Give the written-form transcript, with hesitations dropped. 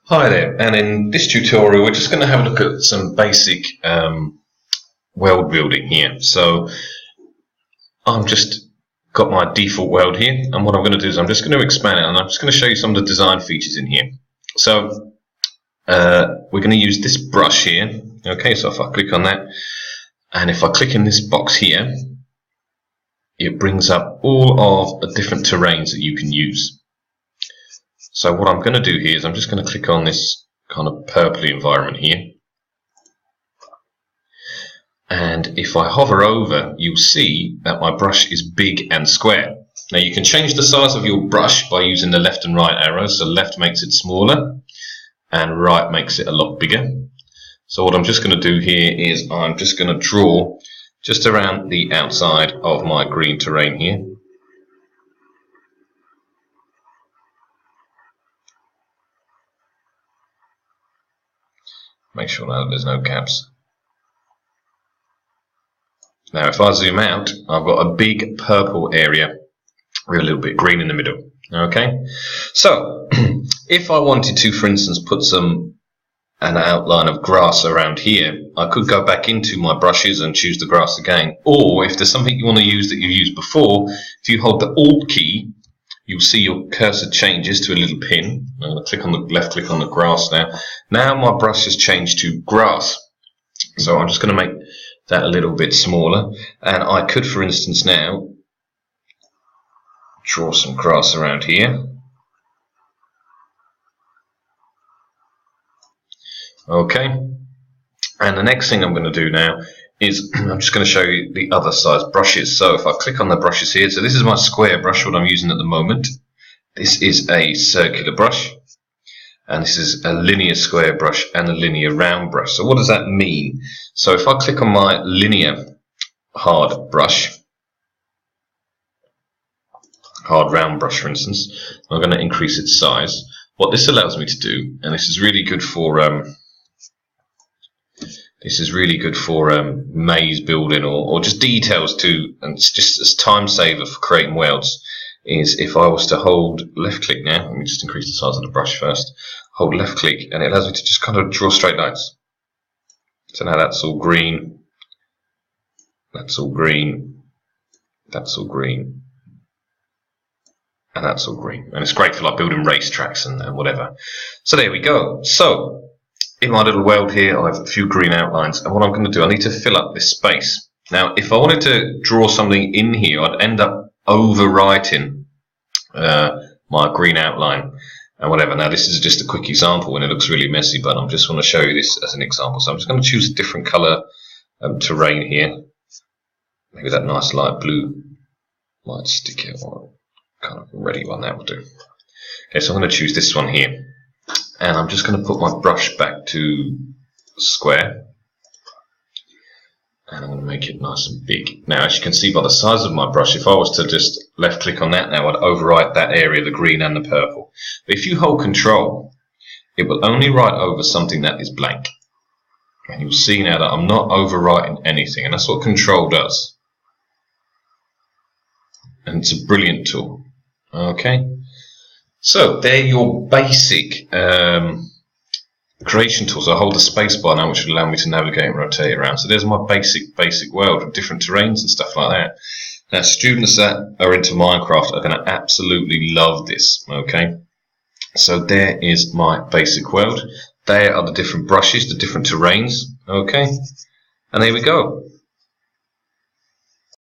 Hi there, and in this tutorial we're just going to have a look at some basic world building here. So I've just got my default world here, and what I'm going to do is I'm just going to expand it, and I'm just going to show you some of the design features in here. So we're going to use this brush here. Okay, so if I click on that, and if I click in this box here, it brings up all of the different terrains that you can use. So what I'm going to do here is I'm just going to click on this kind of purpley environment here, and if I hover over, you'll see that my brush is big and square. Now you can change the size of your brush by using the left and right arrows. So left makes it smaller and right makes it a lot bigger. So what I'm just going to do here is I'm just going to draw just around the outside of my green terrain here. Make sure now that there's no gaps. Now if I zoom out, I've got a big purple area with a little bit green in the middle. Okay, so if I wanted to, for instance, put an outline of grass around here, I could go back into my brushes and choose the grass again. Or if there's something you want to use that you used before, if you hold the Alt key, you'll see your cursor changes to a little pin. I'm going to click on the left click on the grass now. Now my brush has changed to grass. So I'm just going to make that a little bit smaller. And I could, for instance, now draw some grass around here. Okay. And the next thing I'm going to do now is I'm just going to show you the other size brushes. So if I click on the brushes here, so this is my square brush, what I'm using at the moment. This is a circular brush, and this is a linear square brush and a linear round brush. So what does that mean? So if I click on my linear hard round brush, for instance, I'm going to increase its size. What this allows me to do, and this is really good for maze building or just details too, and it's just as time saver for creating worlds, is if I was to hold left click now, let me just increase the size of the brush first, hold left click, and it allows me to just kind of draw straight lines. So now that's all green, that's all green, that's all green, and that's all green. And it's great for like building racetracks and whatever. So there we go. So in my little world here, I have a few green outlines, and what I'm going to do, I need to fill up this space. Now, if I wanted to draw something in here, I'd end up overwriting my green outline and whatever. Now, this is just a quick example, and it looks really messy, but I just want to show you this as an example. So I'm just going to choose a different color terrain here. Maybe that nice light blue might stick out, or kind of a ready one, that will do. Okay, so I'm going to choose this one here. And I'm just going to put my brush back to square, and I'm going to make it nice and big. Now, as you can see by the size of my brush, if I was to just left click on that now, I'd overwrite that area, the green and the purple. But if you hold Control, it will only write over something that is blank. And you'll see now that I'm not overwriting anything, and that's what Control does. And it's a brilliant tool. Okay. So they're your basic creation tools. I hold the space bar now, which will allow me to navigate and rotate around. So there's my basic world with different terrains and stuff like that. Now students that are into Minecraft are going to absolutely love this. Okay, so there is my basic world. There are the different brushes, the different terrains. Okay, and there we go.